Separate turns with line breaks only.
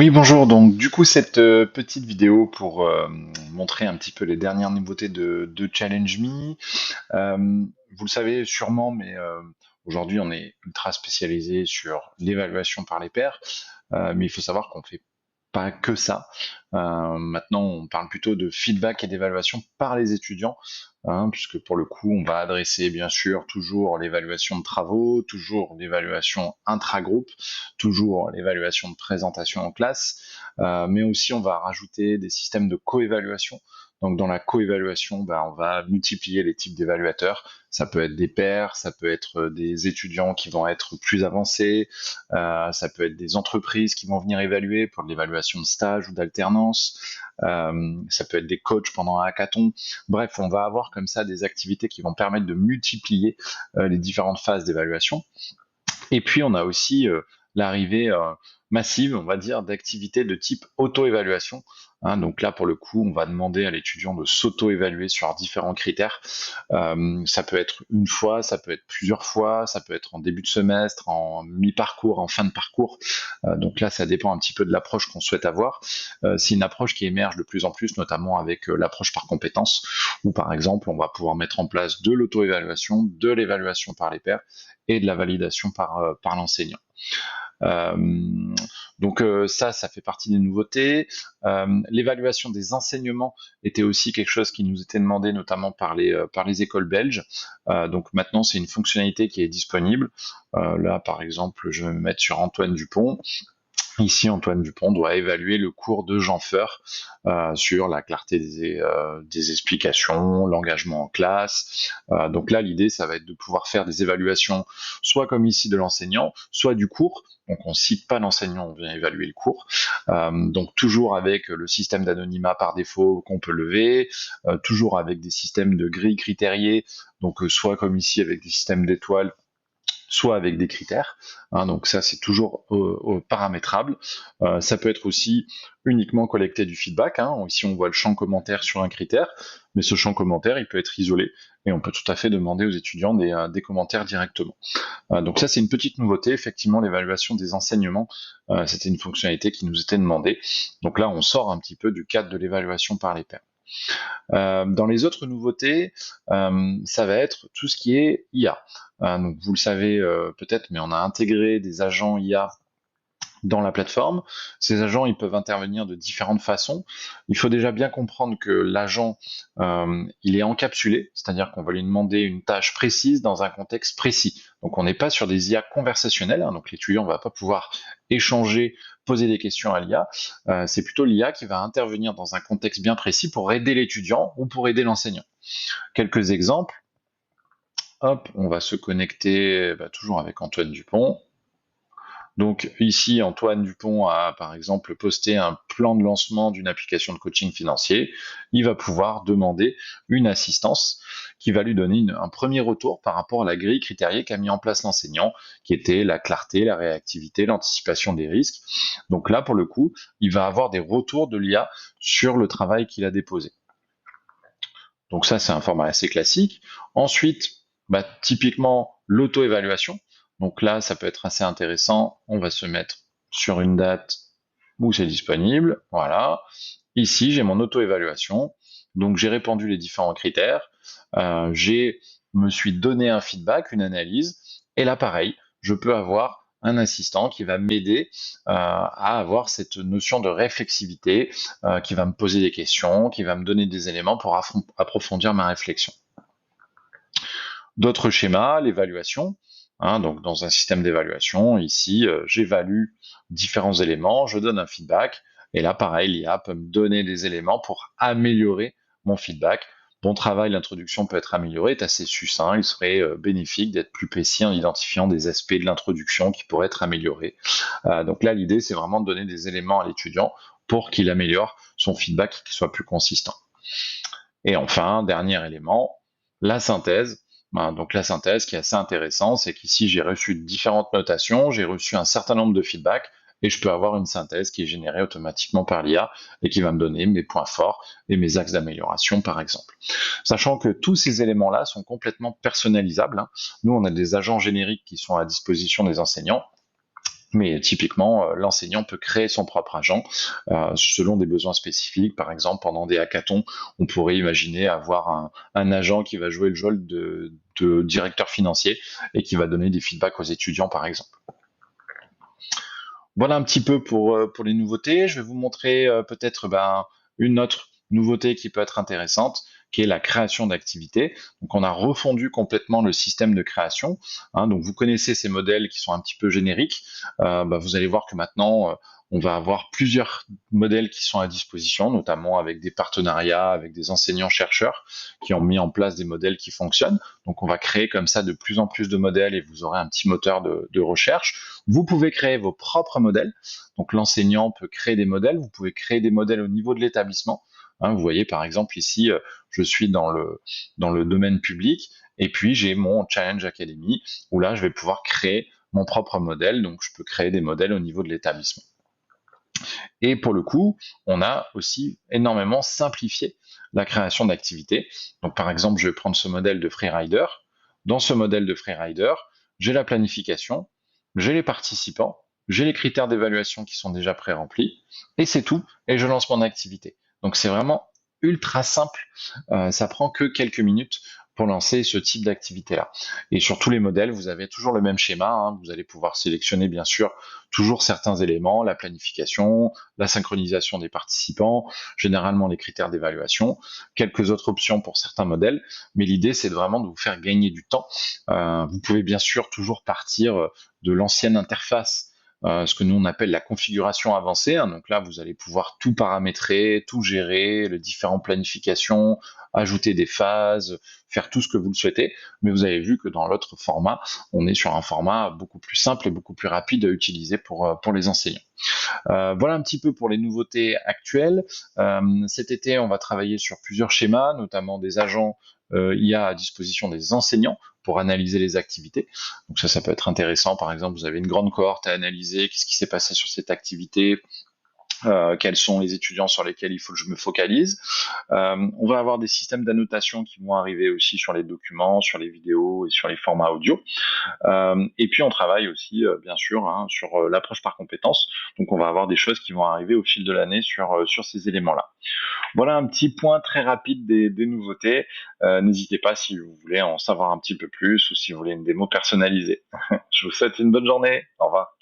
Oui, bonjour. Donc, du coup, cette petite vidéo pour montrer un petit peu les dernières nouveautés de Challenge Me. Vous le savez sûrement, mais aujourd'hui, on est ultra spécialisé sur l'évaluation par les pairs. Mais il faut savoir qu'on fait pas que ça. Maintenant, on parle plutôt de feedback et d'évaluation par les étudiants, puisque pour le coup, on va adresser bien sûr toujours l'évaluation de travaux, toujours l'évaluation intra-groupe, toujours l'évaluation de présentation en classe, mais aussi on va rajouter des systèmes de coévaluation. Donc dans la coévaluation, on va multiplier les types d'évaluateurs. Ça peut être des pairs, ça peut être des étudiants qui vont être plus avancés, ça peut être des entreprises qui vont venir évaluer pour de l'évaluation de stage ou d'alternance, ça peut être des coachs pendant un hackathon. Bref, on va avoir comme ça des activités qui vont permettre de multiplier les différentes phases d'évaluation. Et puis on a aussi l'arrivée massive, on va dire, d'activités de type auto-évaluation. Donc là, pour le coup, on va demander à l'étudiant de s'auto-évaluer sur différents critères. Ça peut être une fois, ça peut être plusieurs fois, ça peut être en début de semestre, en mi-parcours, en fin de parcours. Donc là, ça dépend un petit peu de l'approche qu'on souhaite avoir. C'est une approche qui émerge de plus en plus, notamment avec l'approche par compétences, où par exemple, on va pouvoir mettre en place de l'auto-évaluation, de l'évaluation par les pairs et de la validation par l'enseignant. Euh, donc ça fait partie des nouveautés. L'évaluation des enseignements était aussi quelque chose qui nous était demandé notamment par les écoles belges. Donc maintenant, c'est une fonctionnalité qui est disponible. Là, par exemple, je vais me mettre sur Antoine Dupont. Ici, Antoine Dupont doit évaluer le cours de Jean Feur sur la clarté des explications, l'engagement en classe. Donc là, l'idée, ça va être de pouvoir faire des évaluations, soit comme ici de l'enseignant, soit du cours. Donc on cite pas l'enseignant, on vient évaluer le cours. Donc toujours avec le système d'anonymat par défaut qu'on peut lever, toujours avec des systèmes de grilles critériées, donc soit comme ici avec des systèmes d'étoiles, soit avec des critères. Donc ça, c'est toujours paramétrable. Ça peut être aussi uniquement collecter du feedback. Ici, on voit le champ commentaire sur un critère, mais ce champ commentaire, il peut être isolé et on peut tout à fait demander aux étudiants des commentaires directement. Donc ça, c'est une petite nouveauté. Effectivement, l'évaluation des enseignements, c'était une fonctionnalité qui nous était demandée. Donc là, on sort un petit peu du cadre de l'évaluation par les pairs. Dans les autres nouveautés, ça va être tout ce qui est IA. Donc vous le savez peut-être, mais on a intégré des agents IA dans la plateforme. Ces agents, ils peuvent intervenir de différentes façons. Il faut déjà bien comprendre que l'agent, il est encapsulé, c'est-à-dire qu'on va lui demander une tâche précise dans un contexte précis. Donc on n'est pas sur des IA conversationnelles, donc l'étudiant ne va pas pouvoir échanger, poser des questions à l'IA. C'est plutôt l'IA qui va intervenir dans un contexte bien précis pour aider l'étudiant ou pour aider l'enseignant. Quelques exemples. Hop, on va se connecter toujours avec Antoine Dupont. Donc ici, Antoine Dupont a par exemple posté un plan de lancement d'une application de coaching financier. Il va pouvoir demander une assistance qui va lui donner un premier retour par rapport à la grille critériée qu'a mis en place l'enseignant, qui était la clarté, la réactivité, l'anticipation des risques. Donc là, pour le coup, il va avoir des retours de l'IA sur le travail qu'il a déposé. Donc ça, c'est un format assez classique. Ensuite, typiquement, l'auto-évaluation. Donc là, ça peut être assez intéressant. On va se mettre sur une date où c'est disponible. Voilà. Ici, j'ai mon auto-évaluation. Donc j'ai répondu les différents critères. Me suis donné un feedback, une analyse. Et là, pareil, je peux avoir un assistant qui va m'aider à avoir cette notion de réflexivité, qui va me poser des questions, qui va me donner des éléments pour approfondir ma réflexion. D'autres schémas, l'évaluation. Donc dans un système d'évaluation, ici, j'évalue différents éléments, je donne un feedback, et là, pareil, l'IA peut me donner des éléments pour améliorer mon feedback. Bon travail, l'introduction peut être améliorée, est assez succinct, il serait bénéfique d'être plus précis en identifiant des aspects de l'introduction qui pourraient être améliorés. Donc là, l'idée, c'est vraiment de donner des éléments à l'étudiant pour qu'il améliore son feedback et qu'il soit plus consistant. Et enfin, dernier élément, la synthèse. Donc la synthèse qui est assez intéressant, c'est qu'ici j'ai reçu différentes notations, j'ai reçu un certain nombre de feedbacks, et je peux avoir une synthèse qui est générée automatiquement par l'IA et qui va me donner mes points forts et mes axes d'amélioration par exemple. Sachant que tous ces éléments-là sont complètement personnalisables. Nous, on a des agents génériques qui sont à disposition des enseignants, Mais typiquement, l'enseignant peut créer son propre agent selon des besoins spécifiques. Par exemple, pendant des hackathons, on pourrait imaginer avoir un agent qui va jouer le rôle de directeur financier et qui va donner des feedbacks aux étudiants, par exemple. Voilà un petit peu pour les nouveautés. Je vais vous montrer peut-être une autre nouveauté qui peut être intéressante, qui est la création d'activités. Donc on a refondu complètement le système de création. Donc vous connaissez ces modèles qui sont un petit peu génériques. Vous allez voir que maintenant, on va avoir plusieurs modèles qui sont à disposition, notamment avec des partenariats, avec des enseignants-chercheurs qui ont mis en place des modèles qui fonctionnent. Donc on va créer comme ça de plus en plus de modèles et vous aurez un petit moteur de recherche. Vous pouvez créer vos propres modèles. Donc l'enseignant peut créer des modèles. Vous pouvez créer des modèles au niveau de l'établissement. Vous voyez par exemple ici, je suis dans le domaine public et puis j'ai mon Challenge Academy où là je vais pouvoir créer mon propre modèle. Donc je peux créer des modèles au niveau de l'établissement. Et pour le coup, on a aussi énormément simplifié la création d'activités. Donc par exemple, je vais prendre ce modèle de Freerider. Dans ce modèle de Freerider, j'ai la planification, j'ai les participants, j'ai les critères d'évaluation qui sont déjà pré-remplis, et c'est tout, et je lance mon activité. Donc c'est vraiment ultra simple, ça prend que quelques minutes pour lancer ce type d'activité-là. Et sur tous les modèles, vous avez toujours le même schéma, vous allez pouvoir sélectionner bien sûr toujours certains éléments, la planification, la synchronisation des participants, généralement les critères d'évaluation, quelques autres options pour certains modèles, mais l'idée c'est vraiment de vous faire gagner du temps. Vous pouvez bien sûr toujours partir de l'ancienne interface, ce que nous on appelle la configuration avancée. Donc là, vous allez pouvoir tout paramétrer, tout gérer, les différentes planifications, ajouter des phases, faire tout ce que vous le souhaitez. Mais vous avez vu que dans l'autre format, on est sur un format beaucoup plus simple et beaucoup plus rapide à utiliser pour les enseignants. Voilà un petit peu pour les nouveautés actuelles. Cet été, on va travailler sur plusieurs schémas, notamment des agents IA à disposition des enseignants pour analyser les activités. Donc ça peut être intéressant. Par exemple, vous avez une grande cohorte à analyser, qu'est-ce qui s'est passé sur cette activité, quels sont les étudiants sur lesquels il faut que je me focalise. On va avoir des systèmes d'annotation qui vont arriver aussi sur les documents, sur les vidéos et sur les formats audio. Et puis on travaille aussi, bien sûr, sur l'approche par compétences. Donc on va avoir des choses qui vont arriver au fil de l'année sur ces éléments-là. Voilà un petit point très rapide des nouveautés. N'hésitez pas si vous voulez en savoir un petit peu plus ou si vous voulez une démo personnalisée. Je vous souhaite une bonne journée. Au revoir.